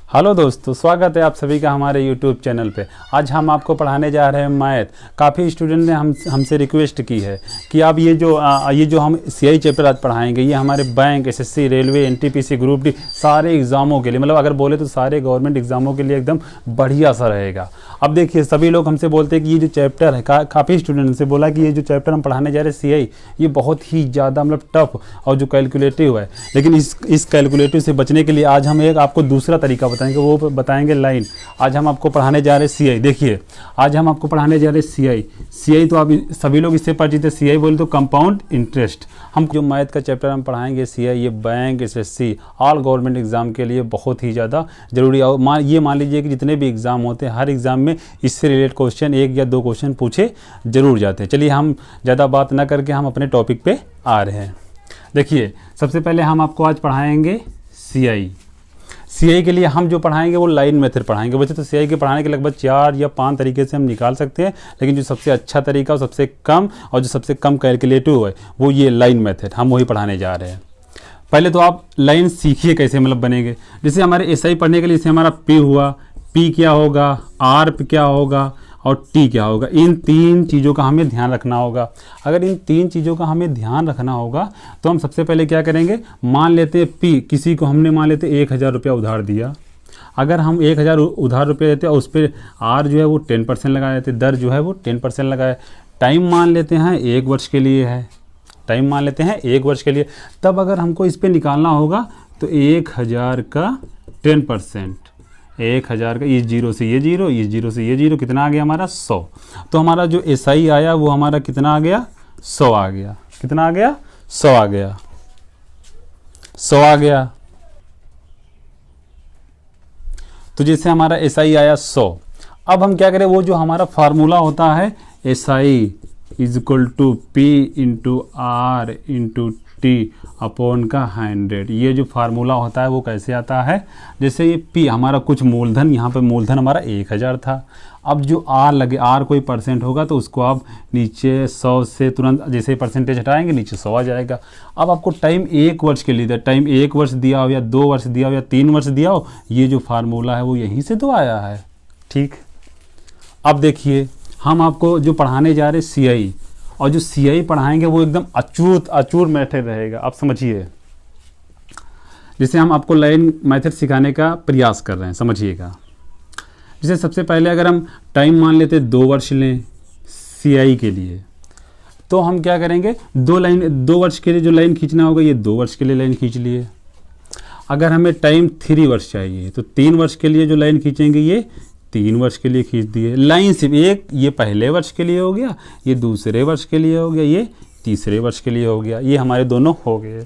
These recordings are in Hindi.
हेलो दोस्तों, स्वागत है आप सभी का हमारे YouTube चैनल पे। आज हम आपको पढ़ाने जा रहे हैं मैथ। काफ़ी स्टूडेंट ने हमसे रिक्वेस्ट की है कि आप ये जो हम CI चैप्टर आज पढ़ाएंगे, ये हमारे bank, SSC, railway, NTPC, group D सारे एग्ज़ामों के लिए, मतलब अगर बोले तो सारे गवर्नमेंट एग्ज़ामों के लिए एकदम बढ़िया सा रहेगा। अब देखिए, सभी लोग हमसे बोलते हैं कि ये जो चैप्टर है, काफ़ी स्टूडेंट से बोला कि ये जो चैप्टर हम पढ़ाने जा रहे हैं CI, ये बहुत ही ज़्यादा मतलब टफ और जो कैलकुलेटिव है। लेकिन इस कैलकुलेटिव से बचने के लिए आज हम एक आपको दूसरा तरीका बताएंगे, वो बताएंगे लाइन। आज हम आपको पढ़ाने जा रहे हैं CI। देखिए, आज हम आपको पढ़ाने जा रहे हैं CI तो आप सभी लोग इससे परिचित है। CI बोले तो कंपाउंड इंटरेस्ट। हम जो मैथ का चैप्टर हम पढ़ाएंगे CI, ये bank, SSC all government exam के लिए बहुत ही ज़्यादा जरूरी है। और मान लीजिए कि जितने भी एग्ज़ाम होते हैं, हर एग्ज़ाम में इससे रिलेटेड क्वेश्चन, एक या दो क्वेश्चन पूछे जरूर जाते हैं। चलिए, हम ज़्यादा बात ना करके हम अपने टॉपिक पे आ रहे हैं। देखिए, सबसे पहले हम आपको आज पढ़ाएंगे CI के लिए हम जो पढ़ाएंगे वो लाइन मेथड पढ़ाएंगे। वैसे तो CI के पढ़ाने के लगभग 4 या 5 तरीके से हम निकाल सकते हैं, लेकिन जो सबसे अच्छा तरीका और सबसे कम और जो सबसे कम कैलकुलेटिव है वो ये लाइन मेथड, हम वही पढ़ाने जा रहे हैं। पहले तो आप लाइन सीखिए कैसे मतलब बनेंगे। जैसे हमारे SI पढ़ने के लिए जैसे हमारा P हुआ, P क्या होगा, R क्या होगा और T क्या होगा। इन 3 चीज़ों का हमें ध्यान रखना होगा। अगर इन 3 चीज़ों का हमें ध्यान रखना होगा तो हम सबसे पहले क्या करेंगे, मान लेते हैं P, किसी को हमने मान लेते 1000 रुपया उधार दिया। अगर हम 1000 उधार रुपये देते और उस पर R जो है वो 10% लगा देते, दर जो है वो 10% लगाए। टाइम मान लेते हैं 1 वर्ष के लिए है, टाइम मान लेते हैं 1 वर्ष के लिए। तब अगर हमको इस पर निकालना होगा तो 1000 का 10%, 1000 का, ये जीरो से ये जीरो, ये जीरो से ये जीरो, कितना आ गया हमारा 100। तो हमारा जो SI आया वो हमारा कितना आ गया, 100 आ गया। कितना आ गया, 100 आ गया, 100 आ गया। तो जैसे हमारा SI आया 100, अब हम क्या करें, वो जो हमारा फार्मूला होता है SI is equal to P into R into T upon का 100, ये जो फार्मूला होता है वो कैसे आता है। जैसे ये P हमारा कुछ मूलधन, यहाँ पे मूलधन हमारा 1000 था। अब जो R लगे, R कोई परसेंट होगा तो उसको आप नीचे 100 से तुरंत जैसे परसेंटेज हटाएंगे नीचे 100 आ जाएगा। अब आपको टाइम 1 वर्ष के लिए, टाइम 1 वर्ष दिया हो या 2 वर्ष दिया हो या 3 वर्ष दिया हो, ये जो फार्मूला है वो यहीं से तो आया है। ठीक, अब देखिए, हम आपको जो पढ़ाने जा रहे हैं CI, और जो CI पढ़ाएंगे वो एकदम अचूर मेथड रहेगा। आप समझिए, जैसे हम आपको लाइन मेथड सिखाने का प्रयास कर रहे हैं, समझिएगा। जैसे सबसे पहले अगर हम टाइम मान लेते 2 वर्ष लें CI के लिए, तो हम क्या करेंगे, 2 वर्ष के लिए जो लाइन खींचना होगा, ये 2 वर्ष के लिए लाइन खींच लिए। अगर हमें टाइम 3 वर्ष चाहिए तो 3 वर्ष के लिए जो लाइन खींचेंगे ये 3 वर्ष के लिए खींच दिए। लाइन सिर्फ एक, ये पहले वर्ष के लिए हो गया, ये दूसरे वर्ष के लिए हो गया, ये तीसरे वर्ष के लिए हो गया, ये हमारे दोनों हो गए।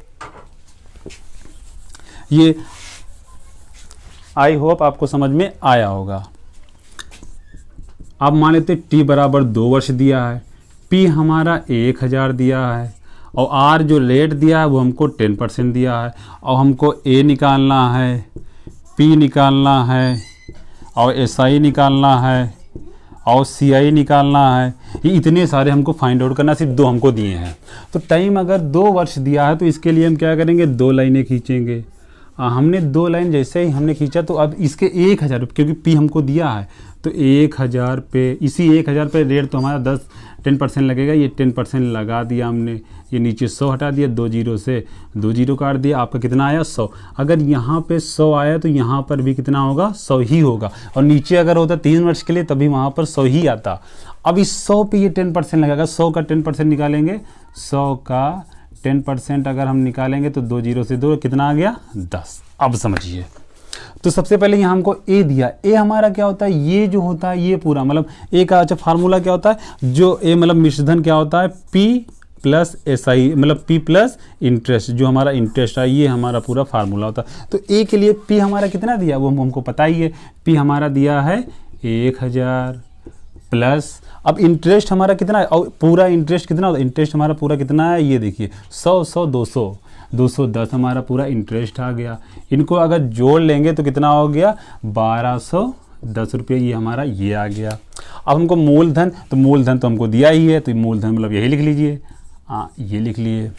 ये आई होप आपको समझ में आया होगा। अब मान लेते T बराबर 2 वर्ष दिया है, P हमारा 1000 दिया है और R जो रेट दिया है वो हमको 10% दिया है, और हमको A निकालना है, P निकालना है और SI निकालना है और CI निकालना है। ये इतने सारे हमको फाइंड आउट करना, सिर्फ 2 हमको दिए हैं। तो टाइम अगर 2 वर्ष दिया है तो इसके लिए हम क्या करेंगे, 2 लाइनें खींचेंगे। हमने 2 लाइन जैसे ही हमने खींचा तो अब इसके 1000 रुपये, क्योंकि P हमको दिया है तो 1000 पे, इसी 1000 पे रेट तो हमारा 10% लगेगा, ये 10% लगा दिया हमने। ये नीचे 100 हटा दिया, 2 जीरो से 2 जीरो काट दिया, आपका कितना आया 100। अगर यहाँ पे 100 आया तो यहाँ पर भी कितना होगा, 100 ही होगा। और नीचे अगर होता 3 वर्ष के लिए तभी वहाँ पर 100 ही आता। अब इस 100 पे ये 10% लगेगा, 100 का 10% निकालेंगे, 100 का 10% अगर हम निकालेंगे तो 2 जीरो से 2 कितना आ गया, 10। अब समझिए, तो सबसे पहले यहाँ हमको A दिया। A हमारा क्या होता है, ये जो होता है ये पूरा, मतलब A का अच्छा फार्मूला क्या होता है, जो A मतलब मिश्रधन क्या होता है, P प्लस SI, मतलब P प्लस इंटरेस्ट, जो हमारा इंटरेस्ट है ये हमारा पूरा फार्मूला होता है। तो A के लिए P हमारा कितना दिया वो हमको पता ही है, P हमारा दिया है 1000 प्लस, अब इंटरेस्ट हमारा कितना है, और पूरा इंटरेस्ट कितना होता है, इंटरेस्ट हमारा पूरा कितना है, ये देखिए 100 100 200 210 हमारा पूरा इंटरेस्ट आ गया। इनको अगर जोड़ लेंगे तो कितना हो गया, 1210 रुपये, ये हमारा ये आ गया। अब हमको मूलधन, तो मूलधन तो हमको दिया ही है, तो मूलधन मतलब यही लिख लीजिए, हाँ ये लिख लिए।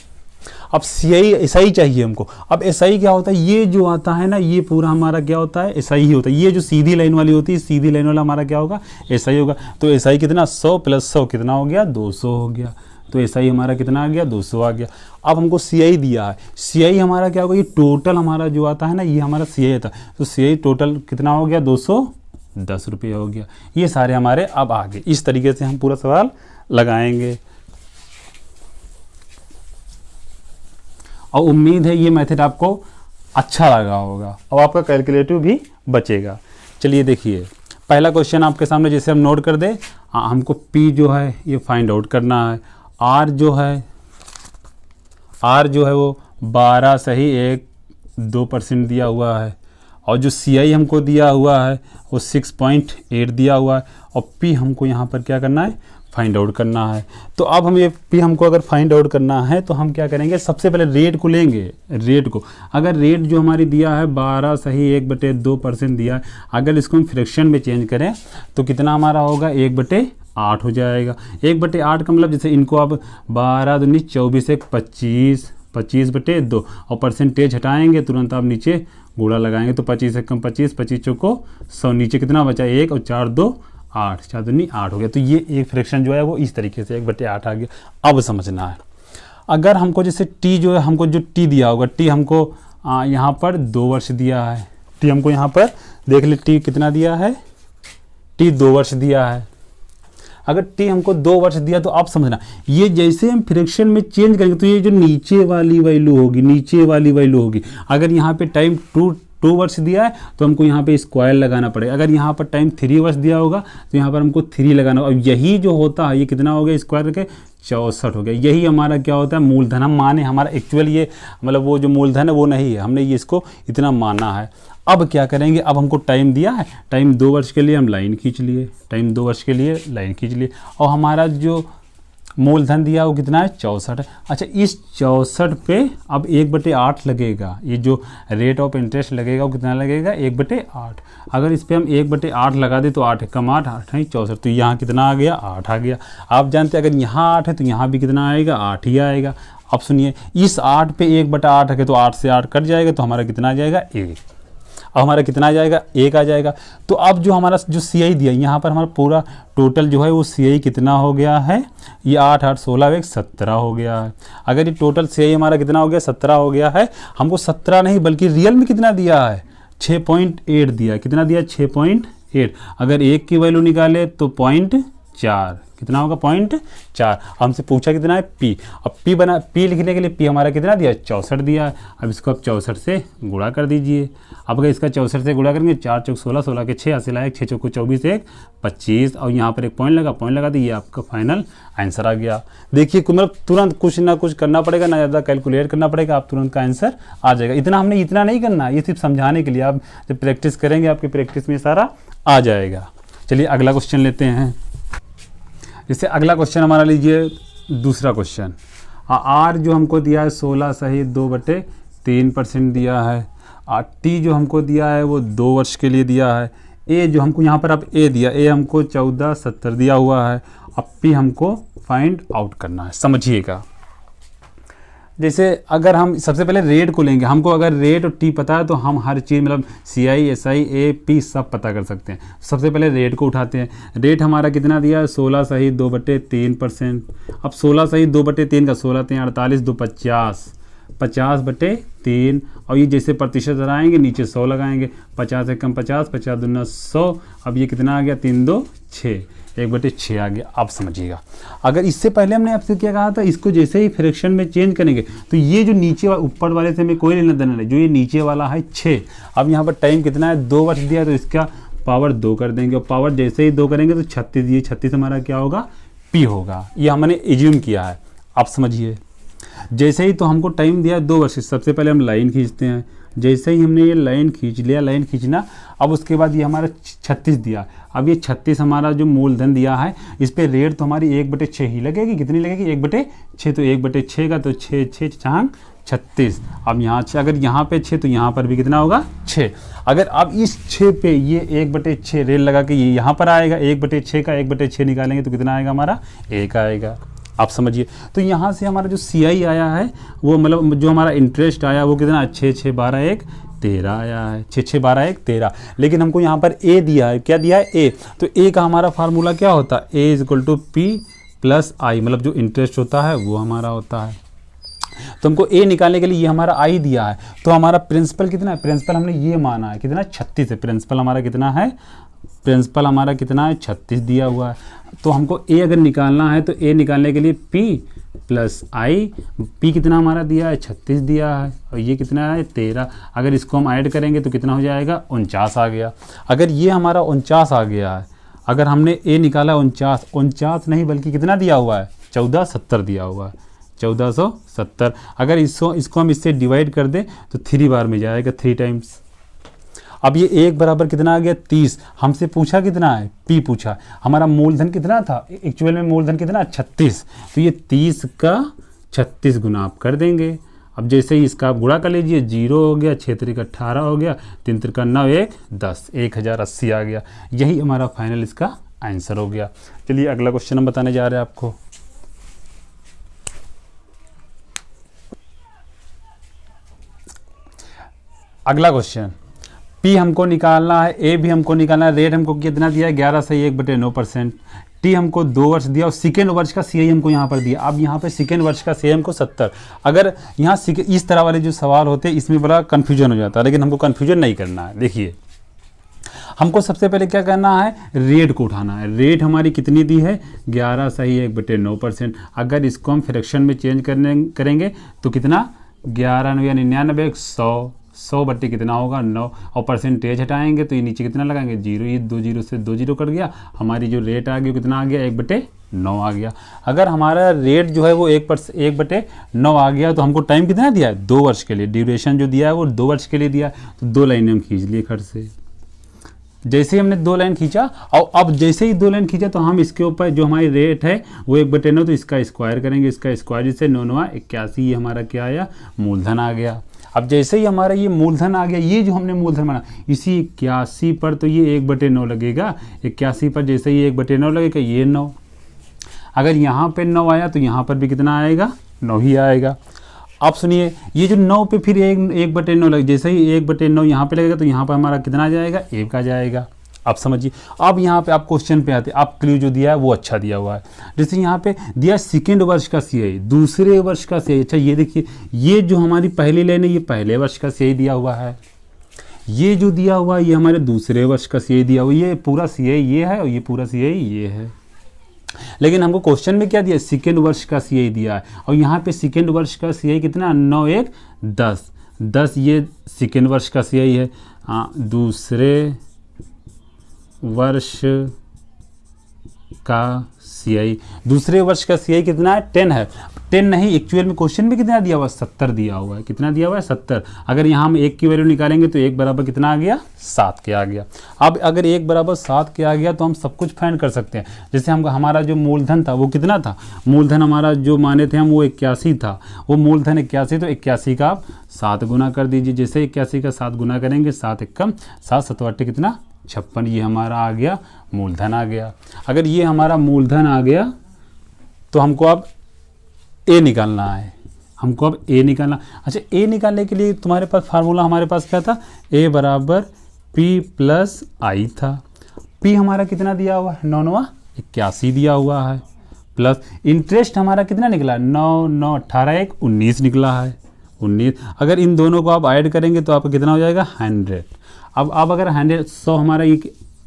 अब सीआई एसआई चाहिए हमको। अब एसआई क्या होता है, ये जो आता है ना ये पूरा हमारा क्या होता है, एसआई ही होता है। ये जो सीधी लाइन वाली होती है, सीधी लाइन वाला हमारा क्या होगा, एसआई होगा। तो एसआई कितना, 100 + 100 कितना हो गया, 200 हो गया। तो एसआई हमारा कितना आ गया, 200 आ गया। अब हमको सीआई दिया है, सीआई हमारा क्या होगा, ये टोटल हमारा जो आता है ना ये हमारा सीआई आता है। तो सीआई टोटल कितना हो गया, 210 रुपये हो गया। ये सारे हमारे अब आ गए। इस तरीके से हम पूरा सवाल लगाएंगे और उम्मीद है ये मेथड आपको अच्छा लगा होगा और आपका कैलकुलेटिव भी बचेगा। चलिए देखिए पहला क्वेश्चन आपके सामने, जैसे हम नोट कर दें, हमको P जो है ये फाइंड आउट करना है। R जो है वो 12 सही 1-2% दिया हुआ है और जो CI हमको दिया हुआ है वो 6.8 दिया हुआ है और P हमको यहाँ पर क्या करना है, फाइंड आउट करना है। तो अब हम ये P हमको अगर फाइंड आउट करना है तो हम क्या करेंगे, सबसे पहले रेट को लेंगे। रेट को अगर रेट जो हमारी दिया है 12 सही 1/2% दिया है, अगर इसको हम फ्रैक्शन में चेंज करें तो कितना हमारा होगा, 1/8 हो जाएगा। 1/8 का मतलब जैसे इनको अब 12 दूनी 24 1 25, 25/2 और परसेंटेज हटाएंगे तुरंत आप नीचे गुणा लगाएंगे तो 25 से कम 25, 25 चौको 100, नीचे कितना बचा 1 और 4 2 8, 4 दूनी 8 हो गया। तो ये एक फ्रैक्शन जो है वो इस तरीके से 1/8 आ गया। अब समझना है, अगर हमको जैसे टी जो है, हमको जो टी दिया होगा, टी हमको यहाँ पर 2 वर्ष दिया है। टी हमको यहाँ पर देख ले, टी कितना दिया है, टी 2 वर्ष दिया है। अगर टी हमको 2 वर्ष दिया तो आप समझना, ये जैसे हम फ्रैक्शन में चेंज करेंगे तो ये जो नीचे वाली वैल्यू होगी, अगर यहाँ पे टाइम 2 वर्ष दिया है तो हमको यहाँ पे स्क्वायर लगाना पड़ेगा। अगर यहाँ पर टाइम 3 वर्ष दिया होगा तो यहाँ पर हमको 3 लगाना होगा। अब यही जो होता है ये कितना हो गया, स्क्वायर करके 64 हो गया। यही हमारा क्या होता है, मूलधन। हम माने हमारा एक्चुअल ये मतलब वो जो मूलधन है वो नहीं है, हमने ये इसको इतना माना है। अब क्या करेंगे, अब हमको टाइम दिया है, टाइम 2 वर्ष के लिए हम लाइन खींच लिए, टाइम 2 वर्ष के लिए लाइन खींच लिए और हमारा जो मूलधन दिया वो कितना है, 64 है। अच्छा, इस 64 पे अब 1/8 लगेगा। ये जो रेट ऑफ इंटरेस्ट लगेगा वो कितना लगेगा, 1/8। अगर इस पे हम 1/8 लगा दे तो 8 कम 8 8 है 64, तो यहाँ कितना आ गया, 8 आ गया। आप जानते हैं अगर यहाँ 8 है तो यहाँ भी कितना आएगा, 8 ही आएगा। अब सुनिए, इस 8 पे 1/8 है तो 8 से 8 कट जाएगा तो हमारा कितना आ जाएगा, 1। अब हमारा कितना आ जाएगा, 1 आ जाएगा। तो अब जो हमारा जो CI दिया यहाँ पर हमारा पूरा टोटल जो है वो CI कितना हो गया है, ये 8 8 16 1 17 हो गया है। अगर ये टोटल CI हमारा कितना हो गया, 17 हो गया है। हमको 17 नहीं बल्कि रियल में कितना दिया है, 6.8 दिया। कितना दिया, 6.8। अगर 1 की वैल्यू निकाले तो 0.4, कितना होगा, 0.4। हमसे पूछा कितना है, P। अब P लिखने के लिए P हमारा कितना दिया, 64 दिया है। अब इसको आप 64 से गुणा कर दीजिए। अब अगर इसका 64 से गुणा करेंगे, 4 चौक 16, 16 के 6 हासिल आए, 6 चौको 24 1 25 और यहाँ पर एक पॉइंट लगा तो ये आपका फाइनल आंसर आ गया। देखिए मतलब तुरंत कुछ ना कुछ करना पड़ेगा, ना ज़्यादा कैलकुलेट करना पड़ेगा, आप तुरंत का आंसर आ जाएगा। हमने इतना नहीं करना, ये सिर्फ समझाने के लिए। आप जब प्रैक्टिस करेंगे आपकी प्रैक्टिस में सारा आ जाएगा। चलिए अगला क्वेश्चन लेते हैं। जैसे अगला क्वेश्चन हमारा लीजिए, दूसरा क्वेश्चन। R जो हमको दिया है 16 सही 2/3% दिया है। T जो हमको दिया है वो 2 वर्ष के लिए दिया है। A जो हमको यहाँ पर अब A दिया, A हमको 1470 दिया हुआ है। अब P हमको फाइंड आउट करना है। समझिएगा, जैसे अगर हम सबसे पहले रेट को लेंगे, हमको अगर रेट और टी पता है तो हम हर चीज़ मतलब CI SI AP सब पता कर सकते हैं। सबसे पहले रेट को उठाते हैं। रेट हमारा कितना दिया है, 16 सही 2/3%। अब 16 सही 2/3 का 16 3 48 2 50, 50/3 और ये जैसे प्रतिशत लगाएंगे नीचे 100 लगाएंगे, 50 से कम 50, 50 दूना 100। अब ये कितना आ गया, 3 2 6, 1/6 आ गया। आप समझिएगा, अगर इससे पहले हमने आपसे क्या कहा था, इसको जैसे ही फ्रैक्शन में चेंज करेंगे तो ये जो नीचे ऊपर वाले से हमें कोई लेना देना नहीं, जो ये नीचे वाला है 6। अब यहाँ पर टाइम कितना है, 2 वर्ष दिया, तो इसका पावर 2 कर देंगे और पावर जैसे ही 2 करेंगे तो 36, ये 36 हमारा क्या होगा, P होगा। ये हमने एज्यूम किया है। आप समझिए, जैसे ही तो हमको टाइम दिया 2 वर्ष, सबसे पहले हम लाइन खींचते हैं। जैसे ही हमने ये लाइन खींच लिया, लाइन खींचना, अब उसके बाद ये हमारा 36 दिया। अब ये 36 हमारा जो मूलधन दिया है, इस पे रेट तो हमारी 1/6 ही लगेगी। कितनी लगेगी, 1/6। तो 1/6 का तो 6 6 6 36। अब यहाँ अगर यहाँ पे 6 तो यहाँ पर भी कितना होगा, 6। अगर अब इस 6 पे ये 1/6 रेल लगा के ये यहाँ पर आएगा, 1/6 का 1/6 निकालेंगे तो कितना आएगा हमारा, 1 आएगा। आप समझिए। तो यहाँ से हमारा जो CI आया है वो मतलब जो हमारा इंटरेस्ट आया वो कितना 6 6 12 1 13 आया है, 6 6 12 1 13। लेकिन हमको यहाँ पर ए दिया है, क्या दिया है ए, तो ए का हमारा फार्मूला क्या होता है, A is equal to P plus I, मतलब जो इंटरेस्ट होता है वो हमारा होता है। तो हमको ए निकालने के लिए ये हमारा आई दिया है, तो हमारा प्रिंसिपल कितना है, प्रिंसिपल हमने ये माना है कितना 36 है, प्रिंसिपल हमारा कितना है, प्रिंसिपल हमारा कितना है 36 दिया हुआ है। तो हमको ए अगर निकालना है तो ए निकालने के लिए पी प्लस आई, पी कितना हमारा दिया है 36 दिया है और ये कितना है 13, अगर इसको हम ऐड करेंगे तो कितना हो जाएगा 49 आ गया। अगर ये हमारा 49 आ गया है, अगर हमने ए निकाला 49 नहीं बल्कि कितना दिया हुआ है 1470 दिया हुआ है, 1470। अगर इसको हम इससे डिवाइड कर दें तो 3 बार में जाएगा, 3 टाइम्स। अब ये एक बराबर कितना आ गया 30, हमसे पूछा कितना है पी पूछा, हमारा मूलधन कितना था, एक्चुअल में मूलधन कितना 36, तो ये 30 का 36 गुना आप कर देंगे। अब जैसे ही इसका आप गुणा कर लीजिए, 0 हो गया, 6 3 का 18 हो गया, 3 3 का 9 1 10, 1080 आ गया। यही हमारा फाइनल इसका आंसर हो गया। चलिए अगला क्वेश्चन हम बताने जा रहे हैं आपको। अगला क्वेश्चन, पी हमको निकालना है, ए भी हमको निकालना है, रेट हमको कितना दिया है 11 से 1/9%, टी हमको 2 वर्ष दिया और सेकेंड वर्ष का सीआई हमको यहाँ पर दिया। अब यहाँ पे सेकेंड वर्ष का सीआई हमको 70। अगर यहाँ इस तरह वाले जो सवाल होते हैं इसमें बड़ा कन्फ्यूजन हो जाता है, लेकिन हमको कन्फ्यूजन नहीं करना है। देखिए हमको सबसे पहले क्या करना है, रेट को उठाना है। रेट हमारी कितनी दी है 11 सही 1/9%। अगर इसको हम फ्रैक्शन में चेंज करेंगे तो कितना 11 9 99 100 बट्टे कितना होगा 9, और परसेंटेज हटाएंगे तो ये नीचे कितना लगाएंगे 0, ये 2 0 से 2 0 कट गया, हमारी जो रेट आ गई कितना आ गया 1/9 आ गया। अगर हमारा रेट जो है वो 1/9 आ गया तो हमको टाइम कितना दिया है 2 वर्ष के लिए, ड्यूरेशन जो दिया है वो 2 वर्ष के लिए दिया है। तो 2 लाइनें हम खींच लिए खट से। जैसे ही हमने 2 लाइन खींचा और अब जैसे ही 2 लाइन खींचा तो हम इसके ऊपर जो हमारी रेट है वो 1/9, तो इसका स्क्वायर करेंगे, इसका स्क्वायर जिससे 9 9 81, ये हमारा क्या आया मूलधन आ गया। अब जैसे ही हमारा ये मूलधन आ गया, ये जो हमने मूलधन माना इसी 81 पर, तो ये 1/9 लगेगा, 81 पर जैसे ही 1/9 लगेगा ये 9। अगर यहाँ पे 9 आया तो यहाँ पर भी कितना आएगा 9 ही आएगा। अब सुनिए ये जो 9 पे फिर 1/9 लगे, जैसे ही 1/9 यहाँ पे लगेगा तो यहाँ पर हमारा कितना आ जाएगा 1 आ जाएगा। आप समझिए। अब यहाँ पे आप क्वेश्चन पे आते हैं, आप क्लू जो दिया है वो अच्छा दिया हुआ है। जैसे यहाँ पे दिया सेकेंड वर्ष का सीआई, दूसरे वर्ष का सीआई। अच्छा ये देखिए, ये जो हमारी पहली लाइन है ये पहले वर्ष का सीआई दिया हुआ है, ये जो दिया हुआ है ये हमारे दूसरे वर्ष का सीआई दिया हुआ है, ये पूरा सीआई ये है और ये पूरा सीआई ये है। लेकिन हमको क्वेश्चन में क्या दिया, सेकेंड वर्ष का सीआई दिया है, और यहाँ पे सेकेंड वर्ष का सीआई कितना 9 1 10, ये सेकेंड वर्ष का सीआई है। दूसरे वर्ष का सीआई, दूसरे वर्ष का सीआई कितना है 10 है, 10 नहीं, एक्चुअल में क्वेश्चन में कितना दिया हुआ है 70 दिया हुआ है। कितना दिया हुआ है 70। अगर यहाँ हम 1 की वैल्यू निकालेंगे तो 1 बराबर कितना आ गया 7 के आ गया। अब अगर 1 बराबर 7 के आ गया तो हम सब कुछ फाइंड कर सकते हैं। जैसे हम हमारा जो मूलधन था वो कितना था, मूलधन हमारा जो माने थे हम वो 81 था, वो मूलधन 81, तो 81 का आप 7 गुना कर दीजिए। जैसे 81 का 7 गुना करेंगे 7 एकम 7 7 8 कितना 56, ये हमारा आ गया मूलधन आ गया। अगर ये हमारा मूलधन आ गया तो हमको अब ए निकालना है, हमको अब ए निकालना। अच्छा ए निकालने के लिए तुम्हारे पास फार्मूला हमारे पास क्या था, ए बराबर पी प्लस आई था। पी हमारा कितना दिया हुआ है 9 9 81 दिया हुआ है, प्लस इंटरेस्ट हमारा कितना निकला 9 9 18 1 19 निकला है 19। अगर इन दोनों को आप ऐड करेंगे तो आपका कितना हो जाएगा 100। अब अगर 100 हमारा ये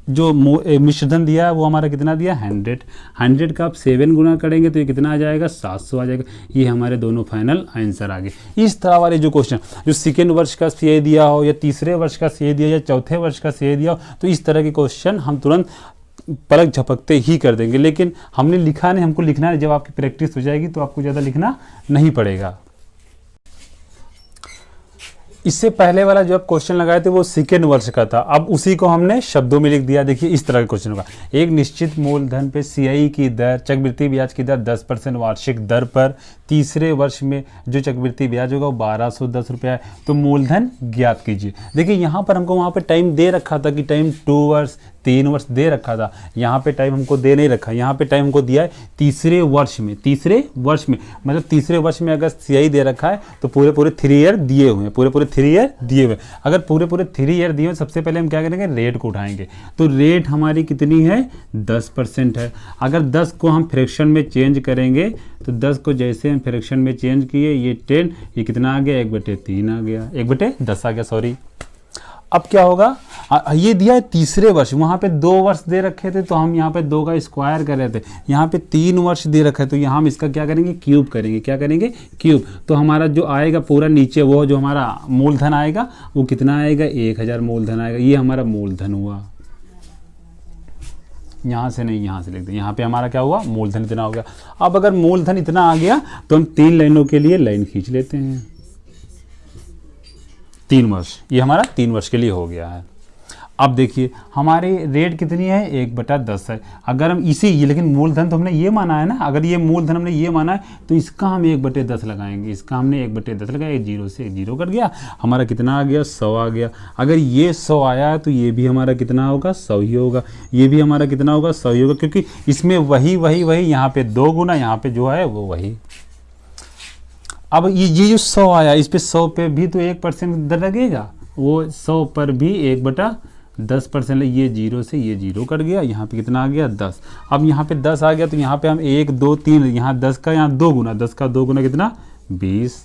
जो मिश्रधन दिया है वो हमारा कितना दिया 100 का आप 7 गुना करेंगे तो ये कितना आ जाएगा 700 आ जाएगा। ये हमारे दोनों फाइनल आंसर आ गए। इस तरह वाले जो क्वेश्चन जो सेकेंड वर्ष का सीए दिया हो या तीसरे वर्ष का सीए दिया या चौथे वर्ष का सीए दिया हो, तो इस तरह के क्वेश्चन हम तुरंत पलक झपकते ही कर देंगे। लेकिन हमने लिखा नहीं, हमको लिखना है। जब आपकी प्रैक्टिस हो जाएगी तो आपको ज़्यादा लिखना नहीं पड़ेगा। इससे पहले वाला जो आप क्वेश्चन लगाए थे वो सेकेंड वर्ष का था, अब उसी को हमने शब्दों में लिख दिया। देखिए इस तरह के क्वेश्चन होगा, एक निश्चित मूलधन पे सीआई की दर, चक्रवृद्धि ब्याज की दर 10% वार्षिक दर पर तीसरे वर्ष में जो चक्रवृद्धि ब्याज होगा वो 1210 रुपया है, तो मूलधन ज्ञात कीजिए। देखिए यहाँ पर हमको वहाँ पर टाइम दे रखा था कि टाइम 2 वर्ष 3 वर्ष दे रखा था, यहाँ पे टाइम हमको दे नहीं रखा, यहाँ पे टाइम हमको दिया है तीसरे वर्ष में मतलब तीसरे वर्ष में अगर CI दे रखा है तो पूरे 3 ईयर दिए हुए हैं, पूरे 3 ईयर दिए हुए। अगर पूरे 3 ईयर दिए हुए, सबसे पहले हम क्या करेंगे, रेट को उठाएंगे। तो रेट हमारी कितनी है, 10% है। अगर 10 को हम फ्रैक्शन में चेंज करेंगे तो 10 को जैसे हम फ्रैक्शन में चेंज किए, ये 10, ये कितना आ गया, 1/3 आ गया, 1/10 आ गया, सॉरी। अब क्या होगा, ये दिया है तीसरे वर्ष, वहाँ पे 2 वर्ष दे रखे थे तो हम यहाँ पे 2 का स्क्वायर कर रहे थे, यहाँ पे 3 वर्ष दे रखा है तो यहाँ हम इसका क्या करेंगे, क्यूब करेंगे। क्या करेंगे, क्यूब। तो हमारा जो आएगा पूरा नीचे, वो जो हमारा मूलधन आएगा वो कितना आएगा, 1000 मूलधन आएगा। ये हमारा मूलधन हुआ, यहाँ से नहीं, यहाँ से लिख दें। यहाँ पे हमारा क्या हुआ, मूलधन इतना हो गया। अब अगर मूलधन इतना आ गया तो हम 3 लाइनों के लिए लाइन खींच लेते हैं। 3 वर्ष, ये हमारा 3 वर्ष के लिए हो गया है। अब देखिए हमारी रेट कितनी है, 1/10 है। अगर हम ये लेकिन मूलधन तो हमने ये माना है ना, अगर ये मूलधन हमने ये माना है तो इसका हम 1/10 लगाएंगे। इसका हमने 1/10 लगाया, 0 से 0 कट गया, हमारा कितना आ गया, 100 आ गया। अगर ये 100 आया है तो ये भी हमारा कितना होगा, 100 ही होगा। ये भी हमारा कितना होगा, 100 ही होगा, क्योंकि इसमें वही यहाँ पे 2 गुना, यहाँ पे जो है वो वही। अब ये जो 100 आया, इस पे 100 पे भी तो 1% दर लगेगा, वो 100 पर भी 1/10%। ये 0 से ये 0 कट गया, यहाँ पे कितना आ गया, 10। अब यहाँ पे 10 आ गया तो यहाँ पे हम 1 2 3, यहाँ 10 का यहाँ 2 गुना, 10 का 2 गुना कितना, 20।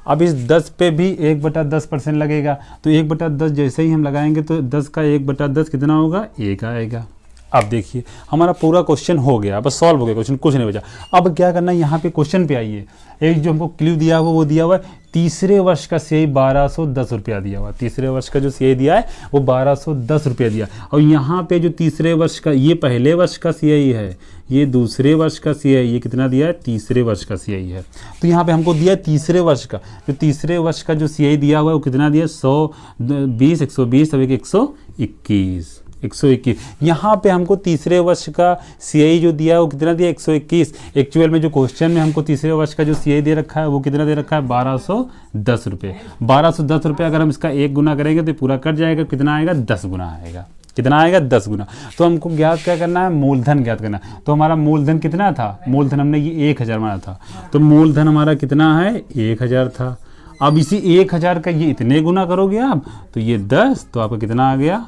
अब इस 10 पे भी 1/10% लगेगा, तो 1/10 जैसे ही हम लगाएंगे तो 10 का 1/10 कितना होगा, 1 आएगा। अब देखिए हमारा पूरा क्वेश्चन हो गया, बस सॉल्व हो गया क्वेश्चन, कुछ नहीं बचा। अब क्या करना है, यहाँ पे क्वेश्चन पे आइए। एक जो हमको क्लू दिया हुआ वो दिया हुआ है तीसरे वर्ष का CI 1210 रुपया दिया हुआ। तीसरे वर्ष का जो CI दिया है वो 1210 रुपया दिया। और यहाँ पे जो तीसरे वर्ष का, ये पहले वर्ष का CI है, ये दूसरे वर्ष का CI, ये कितना दिया है, तीसरे वर्ष का CI है। तो यहाँ पे हमको दिया है तीसरे वर्ष का, जो तीसरे वर्ष का जो CI दिया हुआ है वो कितना दिया है, 120, 120 और 121। यहाँ पे हमको तीसरे वर्ष का CI जो दिया है वो कितना दिया, 121। एक्चुअल में जो क्वेश्चन में हमको तीसरे वर्ष का जो CI दे रखा है वो कितना दे रखा है, 1210 रुपये। 1210 रुपये अगर हम इसका 1 गुना करेंगे तो पूरा कट जाएगा, कितना आएगा, 10 गुना आएगा। कितना आएगा, 10 गुना। तो हमको ज्ञात क्या करना है, मूलधन ज्ञात करना है। तो हमारा मूलधन कितना था, मूलधन हमने ये 1000 माना था, तो मूलधन हमारा कितना है, 1000 था। अब इसी 1000 का ये इतने गुना करोगे आप, तो ये 10, तो आपका कितना आ गया,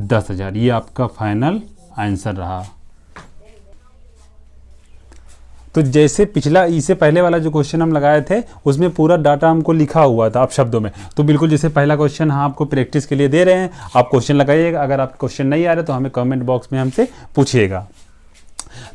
10,000। ये आपका फाइनल आंसर रहा। तो जैसे पिछला, इससे पहले वाला जो क्वेश्चन हम लगाए थे उसमें पूरा डाटा हमको लिखा हुआ था आप शब्दों में, तो बिल्कुल जैसे पहला क्वेश्चन हम आपको प्रैक्टिस के लिए दे रहे हैं, आप क्वेश्चन लगाइएगा। अगर आप क्वेश्चन नहीं आ रहे तो हमें कमेंट बॉक्स में हमसे पूछिएगा।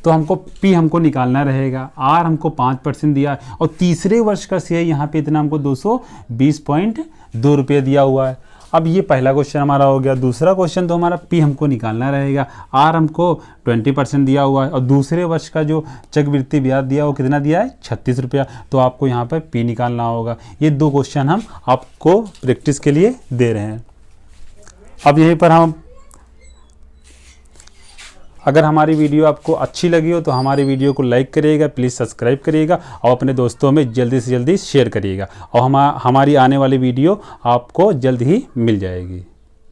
तो हमको P हमको निकालना रहेगा, R हमको 5% दिया और तीसरे वर्ष का CI यहाँ पे इतना हमको 220.2 रुपये दिया हुआ है। अब ये पहला क्वेश्चन हमारा हो गया। दूसरा क्वेश्चन तो हमारा P हमको निकालना रहेगा, R हमको 20% दिया हुआ है और दूसरे वर्ष का जो चक्रवृद्धि ब्याज दिया वो कितना दिया है, 36 रुपया। तो आपको यहाँ पर P निकालना होगा। ये 2 क्वेश्चन हम आपको प्रैक्टिस के लिए दे रहे हैं। अब यहीं पर हम, अगर हमारी वीडियो आपको अच्छी लगी हो तो हमारी वीडियो को लाइक करिएगा, प्लीज़ सब्सक्राइब करिएगा और अपने दोस्तों में जल्दी से जल्दी शेयर करिएगा और हमारी आने वाली वीडियो आपको जल्द ही मिल जाएगी।